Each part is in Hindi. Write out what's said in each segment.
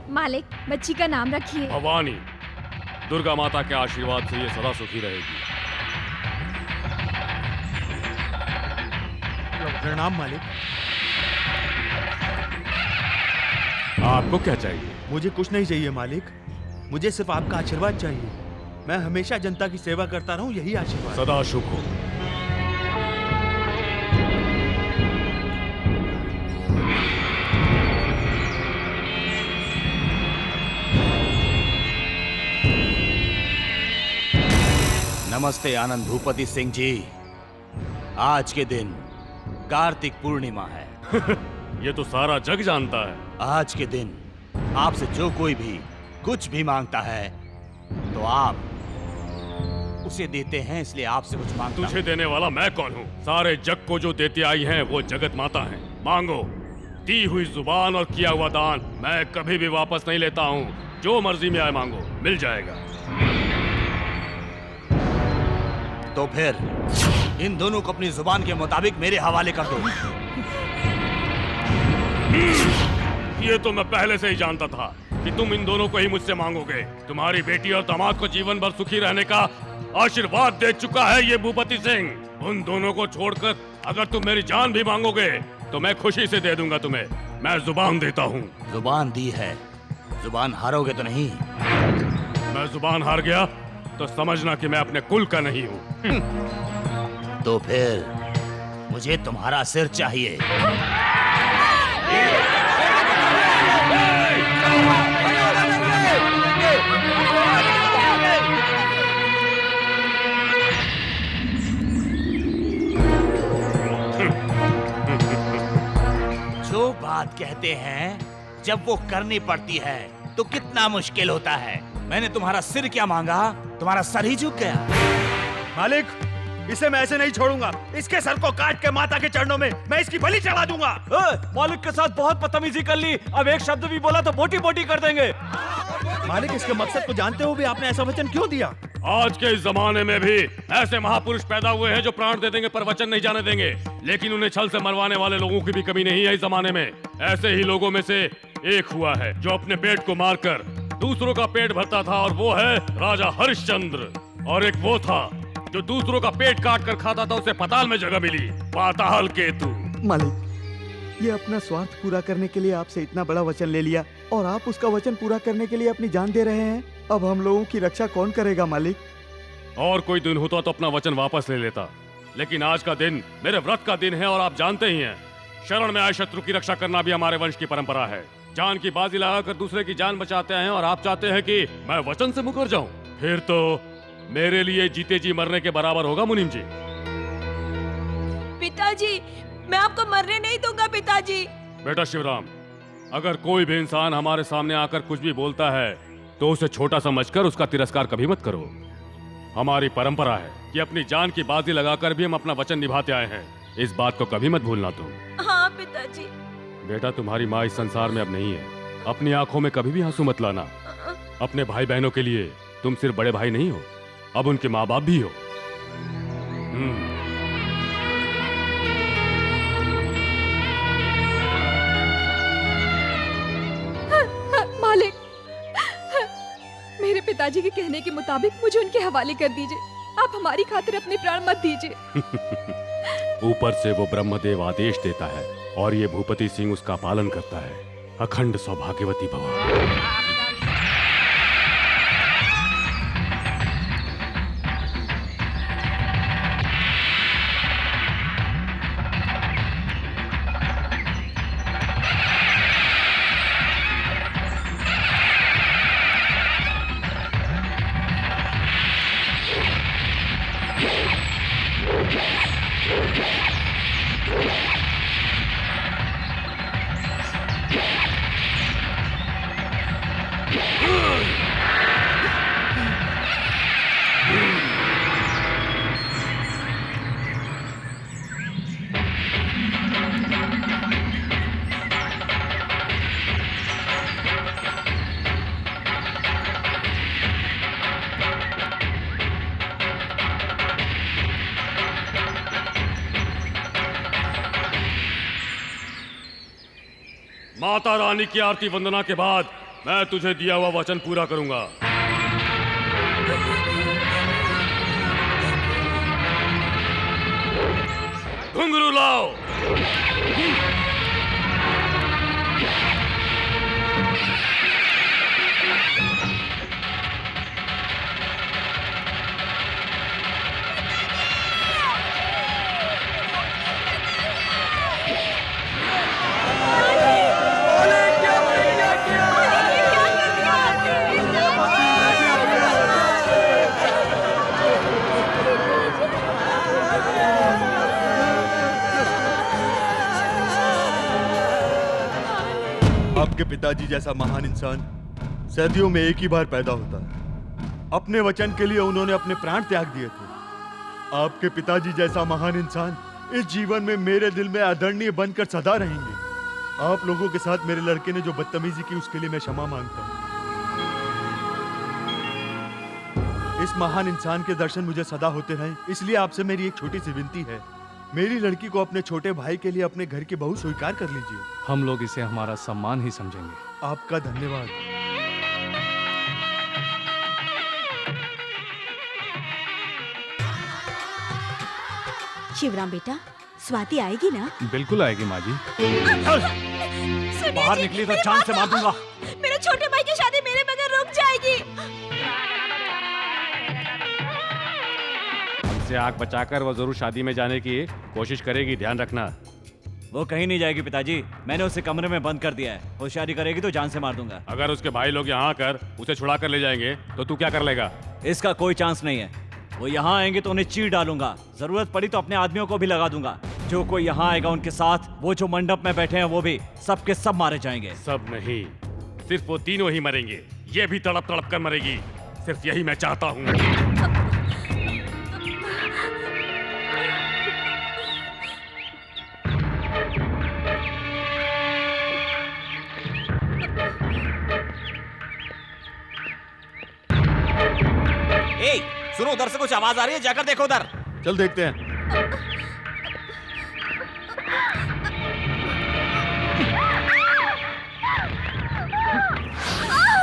मालिक, बच्ची का नाम रखिए। भवानी। दुर्गा माता के आशीर्वाद से ये सदा सुखी रहेगी। प्रणाम मालिक। आपको क्या चाहिए? मुझे कुछ नहीं चाहिए मालिक, मुझे सिर्फ आपका आशीर्वाद चाहिए। मैं हमेशा जनता की सेवा करता रहूं, यही आशीर्वाद। सदा शुभ हो। नमस्ते आनंद भूपति सिंह जी। आज के दिन कार्तिक पूर्णिमा है। ये तो सारा जग जानता है। आज के दिन आपसे जो कोई भी कुछ भी मांगता है तो आप उसे देते हैं, इसलिए आपसे कुछ मांगता तुझे देने वाला मैं कौन हूँ? सारे जग को जो देती आई हैं वो जगत माता है। मांगो। दी हुई जुबान और किया हुआ दान मैं कभी भी वापस नहीं लेता हूँ। जो मर्जी में आए मांगो, मिल जाएगा। तो फिर इन दोनों को अपनी जुबान के मुताबिक मेरे हवाले कर दो। ये तो मैं पहले से ही जानता था कि तुम इन दोनों को ही मुझसे मांगोगे। तुम्हारी बेटी और दामाद को जीवन भर सुखी रहने का आशीर्वाद दे चुका है ये भूपति सिंह। उन दोनों को छोड़कर अगर तुम मेरी जान भी मांगोगे तो मैं खुशी से दे दूंगा तुम्हें। मैं जुबान देता हूँ। जुबान दी है, जुबान हारोगे तो नहीं। मैं जुबान हार गया तो समझना कि मैं अपने कुल का नहीं हूँ। तो फिर मुझे तुम्हारा सिर चाहिए। जो बात कहते हैं जब वो करनी पड़ती है तो कितना मुश्किल होता है। मैंने तुम्हारा सिर क्या मांगा, तुम्हारा सर ही झुक गया। मालिक, इसे मैं ऐसे नहीं छोड़ूंगा। इसके सर को काट के माता के चरणों में मैं इसकी बलि चढ़ा दूंगा। मालिक के साथ बहुत बदतमीजी कर ली, अब एक शब्द भी बोला तो बोटी बोटी कर देंगे। मालिक, इसके मकसद को जानते हुए भी आपने ऐसा वचन क्यों दिया? आज के इस जमाने में भी ऐसे महापुरुष पैदा हुए हैं जो प्राण दे देंगे पर वचन नहीं जाने देंगे। लेकिन उन्हें छल से मरवाने वाले लोगों की भी कमी नहीं है इस जमाने में। ऐसे ही लोगों में से एक हुआ है जो अपने पेट को मारकर दूसरों का पेट भरता था, और वो है राजा हरिश्चंद्र। और एक वो था जो दूसरों का पेट काट कर खाता था, उसे पाताल में जगह मिली, पाताल केतु। मालिक, ये अपना स्वार्थ पूरा करने के लिए आपसे इतना बड़ा वचन ले लिया और आप उसका वचन पूरा करने के लिए अपनी जान दे रहे हैं। अब हम लोगों की रक्षा कौन करेगा मालिक? और कोई दिन होता तो अपना वचन वापस ले लेता, लेकिन आज का दिन मेरे व्रत का दिन है और आप जानते ही हैं, शरण में आए शत्रु की रक्षा करना भी हमारे वंश की परंपरा है। जान की बाजी लगाकर दूसरे की जान बचाते हैं और आप चाहते हैं कि मैं वचन से मुकर जाऊं? फिर तो मेरे लिए जीते जी मरने के बराबर होगा मुनीम जी। पिताजी, मैं आपको मरने नहीं दूंगा पिताजी। बेटा शिवराम, अगर कोई भी इंसान हमारे सामने आकर कुछ भी बोलता है तो उसे छोटा समझकर उसका तिरस्कार कभी मत करो। हमारी परंपरा है कि अपनी जान की बाजी लगाकर भी हम अपना वचन निभाते आए हैं। इस बात को कभी मत भूलना तुम। हाँ पिताजी। बेटा, तुम्हारी माँ इस संसार में अब नहीं है। अपनी आंखों में कभी भी आंसू मत लाना। अपने भाई बहनों के लिए तुम सिर्फ बड़े भाई नहीं हो, अब उनके माँ बाप भी हो। मालिक, मेरे पिताजी के कहने के मुताबिक मुझे उनके हवाले कर दीजिए। आप हमारी खातिर अपने प्राण मत दीजिए। ऊपर से वो ब्रह्मदेव आदेश देता है और ये भूपति सिंह उसका पालन करता है। अखंड सौभाग्यवती भव। माता रानी की आरती वंदना के बाद मैं तुझे दिया हुआ वचन पूरा करूंगा। घुंघरू लाओ। आपके पिताजी जैसा महान इंसान सदियों में एक ही बार पैदा होता है। अपने वचन के लिए उन्होंने अपने प्राण त्याग दिए थे। आपके पिताजी जैसा महान इंसान इस जीवन में मेरे दिल में आदरणीय बनकर सदा रहेंगे। आप लोगों के साथ मेरे लड़के ने जो बदतमीजी की उसके लिए मैं क्षमा मांगता हूँ। इस महान इंसान के दर्शन मुझे सदा होते रहें, इसलिए आपसे मेरी एक छोटी सी विनती है। मेरी लड़की को अपने छोटे भाई के लिए अपने घर की बहू स्वीकार कर लीजिए। हम लोग इसे हमारा सम्मान ही समझेंगे। आपका धन्यवाद। शिवराम बेटा, स्वाति आएगी ना? बिल्कुल आएगी माँ जी। सुनिए बाहर जी, निकली तो मेरी जान बात से मार दूंगा। मेरे छोटे भाई की शादी मेरे बगैर रुक जाएगी। हमसे आंख बचाकर वो जरूर शादी में जाने की कोशिश करेगी, ध्यान रखना। वो कहीं नहीं जाएगी पिताजी, मैंने उसे कमरे में बंद कर दिया है। वो शादी करेगी तो जान से मार दूंगा। अगर उसके भाई लोग यहाँ आकर उसे छुड़ा कर ले जाएंगे तो तू क्या कर लेगा? इसका कोई चांस नहीं है। वो यहाँ आएंगे तो उन्हें चीर डालूंगा, जरूरत पड़ी तो अपने आदमियों को भी लगा दूंगा। जो कोई यहाँ आएगा उनके साथ, वो जो मंडप में बैठे हैं वो भी सब के सब मारे जाएंगे। सब नहीं, सिर्फ वो तीनों ही मरेंगे। ये भी तड़प तड़प कर मरेगी। सिर्फ यही मैं चाहता हूँ। ए, सुनो, उधर से कुछ आवाज आ रही है, जाकर देखो उधर। चल देखते हैं।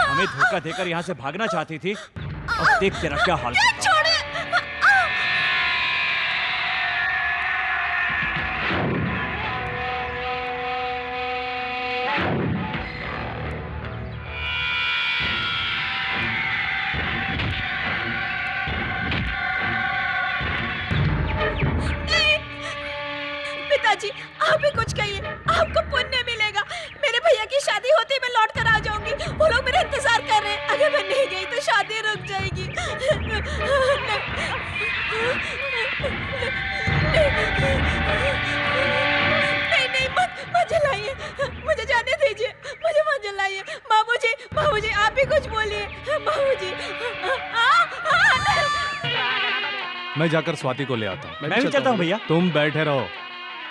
हमें धोखा देकर यहाँ से भागना चाहती थी, अब देख तेरा क्या हाल करता हूं। पिताजी, आप ही कुछ कहिए, आपको पुण्य मिलेगा। मेरे भैया की शादी होती मैं लौट कर आ जाऊंगी। वो लोग मेरा इंतजार कर रहे हैं। अगर मैं नहीं गई तो शादी रुक जाएगी। नहीं नहीं, मत जलाइए, मुझे जाने दीजिए, मुझे मत जलाइए। बाबूजी, बाबूजी, आप ही कुछ बोलिए। बाबूजी, मैं जाकर स्वाति को ले आता हूँ। मैं भी चलता हूँ भैया। तुम बैठे रहो,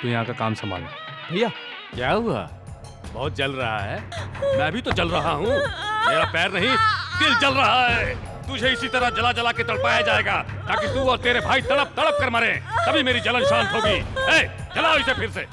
तू यहाँ का काम संभालो। भैया, क्या हुआ? बहुत जल रहा है? मैं भी तो जल रहा हूँ। मेरा पैर नहीं, दिल जल रहा है। तुझे इसी तरह जला जला के तड़पाया जाएगा ताकि तू और तेरे भाई तड़प तड़प कर मरे। तभी मेरी जलन शांत होगी। जलाओ इसे फिर से।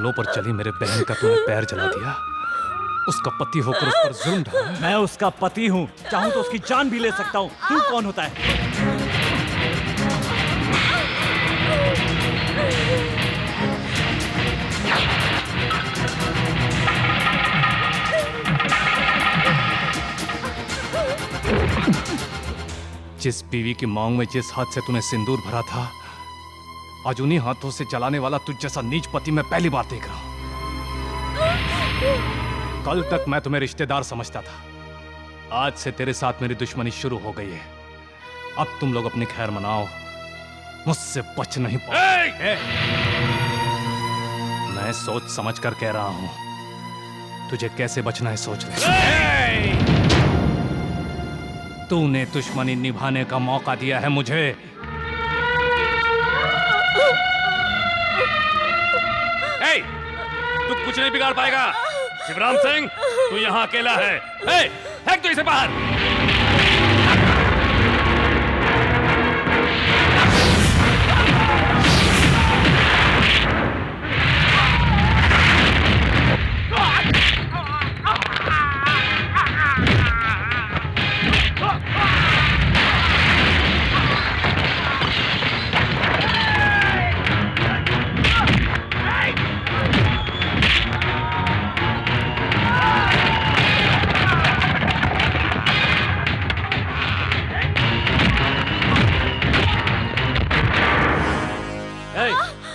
बलों पर चली मेरे बहन का तूने पैर जला दिया। उसका पति होकर उस पर जुल्म ढाया। मैं उसका पति हूँ, चाहूँ तो उसकी जान भी ले सकता हूँ। तू कौन होता है? जिस बीवी की मांग में जिस हाथ से तूने सिंदूर भरा था, आज उन्हीं हाथों से जलाने वाला तुझ जैसा नीच पति मैं पहली बार देख रहा हूं। कल तक मैं तुम्हें रिश्तेदार समझता था, आज से तेरे साथ मेरी दुश्मनी शुरू हो गई है। अब तुम लोग अपनी खैर मनाओ, मुझसे बच नहीं पाओगे। मैं सोच समझ कर कह रहा हूं, तुझे कैसे बचना है सोच ले। तूने दुश्मनी निभाने का मौका दिया है मुझे। तू कुछ नहीं बिगाड़ पाएगा। शिवराम सिंह, तू यहाँ अकेला है। फेंक तो इसे बाहर।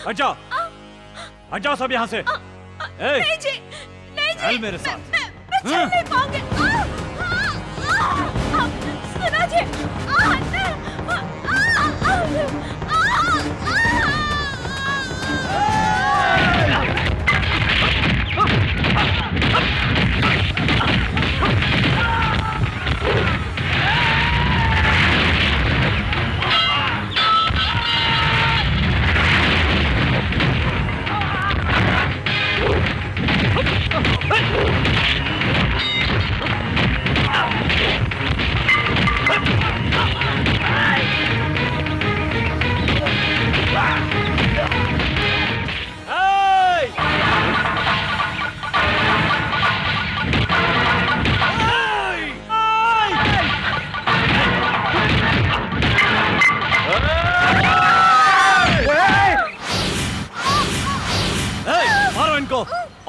हट जाओ, हट जाओ सब यहाँ से। नहीं जी, नहीं जी, चल मेरे साथ। मैं चल नहीं पाऊंगी। सुनो जी,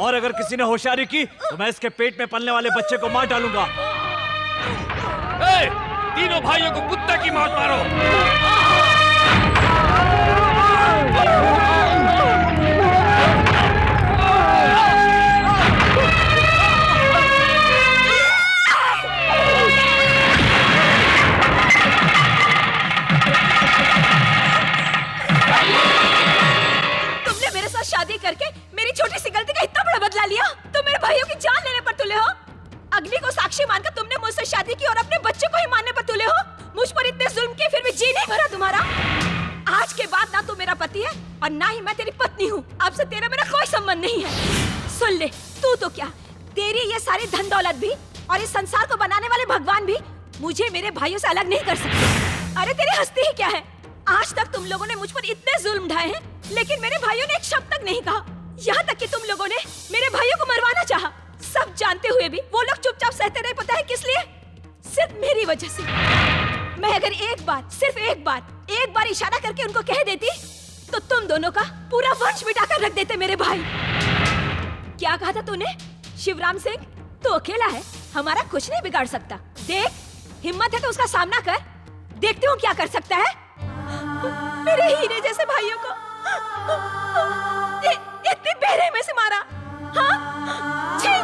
और अगर किसी ने होशियारी की तो मैं इसके पेट में पलने वाले बच्चे को मार डालूंगा। तीनों भाइयों को कुत्ते की मौत मारो। तुमने मेरे साथ शादी करके मेरी छोटी सी गलती का इतना बड़ा बदला लिया। तुम मेरे भाइयों की जान लेने पर तुले हो। अग्नि को साक्षी मानकर तुमने मुझसे शादी की और अपने बच्चे को ही मारने पर तुले हो। मुझ पर इतने जुल्म किए फिर भी जी नहीं भरा तुम्हारा। आज के बाद ना तू मेरा पति है और ना ही मैं तेरी पत्नी हूँ। अब से तेरा मेरा कोई संबंध नहीं है। सुन ले, तू तो क्या, तेरी ये सारी धन दौलत भी और इस संसार को बनाने वाले भगवान भी मुझे मेरे भाइयों से अलग नहीं कर सकते। अरे तेरी हस्ती ही क्या है? आज तक तुम लोगों ने मुझ पर इतने जुल्म ढाए हैं, लेकिन मेरे भाइयों ने एक शब्द तक नहीं कहा। यहाँ तक कि तुम लोगों ने मेरे भाइयों को मरवाना चाहा। सब जानते हुए भी वो लोग चुपचाप सहते रहे। पता है किस लिए? सिर्फ मेरी वजह से। मैं अगर एक बार, सिर्फ एक बार इशारा करके उनको कह देती तो तुम दोनों का पूरा वंश मिटाकर रख देते मेरे भाई। क्या कहा था तूने? शिवराम सिंह, तू अकेला है, हमारा कुछ नहीं बिगाड़ सकता। देख, हिम्मत है तो उसका सामना कर, देखते हो क्या कर सकता है। मेरे हीरे जैसे भाइयों को इतनी बेरहमी से मारा। हाँ? छी!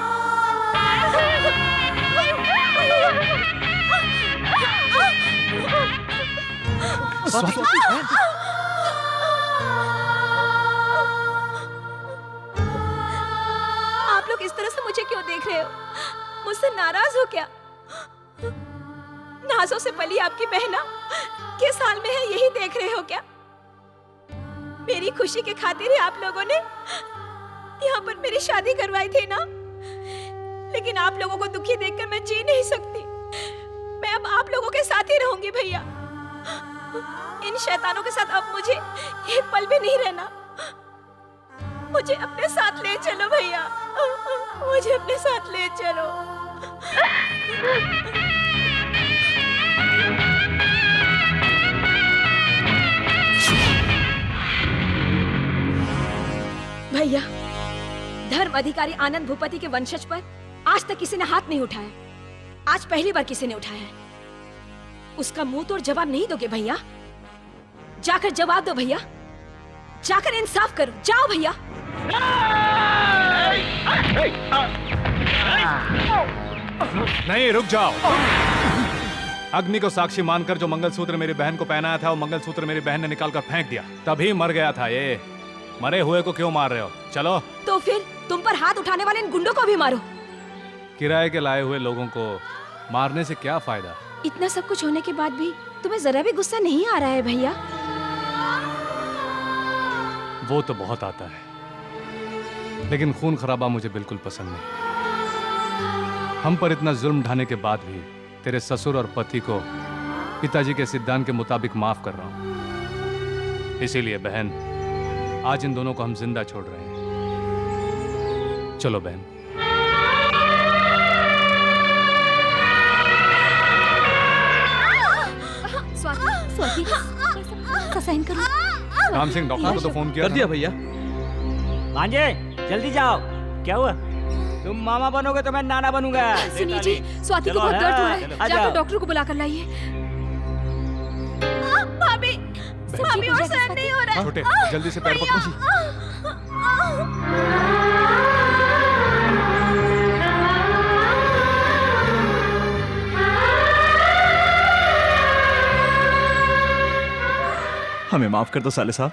आप लोग इस तरह से मुझे क्यों देख रहे हो? मुझसे नाराज हो क्या? नाजों से पली आपकी बहना किस हाल में है यही देख रहे हो क्या? मेरी खुशी के खातिर ही आप लोगों ने यहाँ पर मेरी शादी करवाई थी ना? लेकिन आप लोगों को दुखी देखकर मैं जी नहीं सकती। मैं अब आप लोगों के साथ ही रहूंगी भैया। इन शैतानों के साथ अब मुझे एक पल भी नहीं रहना। मुझे अपने साथ ले चलो भैया, मुझे अपने साथ ले चलो। भैया, धर्म अधिकारी आनंद भूपति के वंशज पर आज तक किसी ने हाथ नहीं उठाया। आज पहली बार किसी ने उठाया है। उसका मुंह तोड़ जवाब नहीं दोगे भैया? जाकर जवाब दो भैया, जाकर इंसाफ करो, जाओ भैया। नहीं, रुक जाओ। अग्नि को साक्षी मानकर जो मंगलसूत्र मेरी बहन को पहनाया था, वो मंगलसूत्र मेरी बहन ने निकालकर फेंक दिया, तभी मर गया था ये। मरे हुए को क्यों मार रहे हो? चलो। तो फिर तुम पर हाथ उठाने वाले इन गुंडों को भी मारो। किराए के लाए हुए लोगों को मारने से क्या फायदा? इतना सब कुछ होने के बाद भी तुम्हें जरा भी गुस्सा नहीं आ रहा है भैया? वो तो बहुत आता है, लेकिन खून खराबा मुझे बिल्कुल पसंद नहीं। हम पर इतना जुल्म ढाने के बाद भी तेरे ससुर और पति को पिताजी के सिद्धांत के मुताबिक माफ कर रहा हूं। इसीलिए बहन, आज इन दोनों को हम जिंदा छोड़ रहे हैं। चलो बहन। स्वाति, साइन करो। राम सिंह, डॉक्टर को तो फोन किया कर दिया भैया। भांजे, जल्दी जाओ। क्या हुआ? तुम मामा बनोगे तो मैं नाना बनूंगा। सुनिए जी, स्वाति को बहुत दर्द हो रहा है, जाकर डॉक्टर को बुलाकर लाइए। भाभी, भाभी और सहन नहीं हो रहा है। छोटे, जल्दी से पैर पकड़ो। हमें माफ कर दो साले साहब।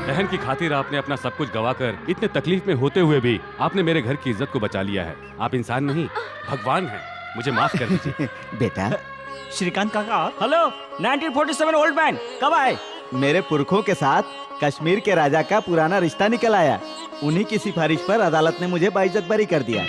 बहन की खातिर आपने अपना सब कुछ गवाकर इतने तकलीफ में होते हुए भी आपने मेरे घर की इज्जत को बचा लिया है। आप इंसान नहीं, भगवान हैं। मुझे माफ कर दीजिए। बेटा, श्रीकांत काका। हेलो, 1947 ओल्ड मैन, कब आए? मेरे पुरखों के साथ कश्मीर के राजा का पुराना रिश्ता निकल आया। उन्हीं की सिफारिश पर अदालत ने मुझे बाइज्जत बरी कर दिया।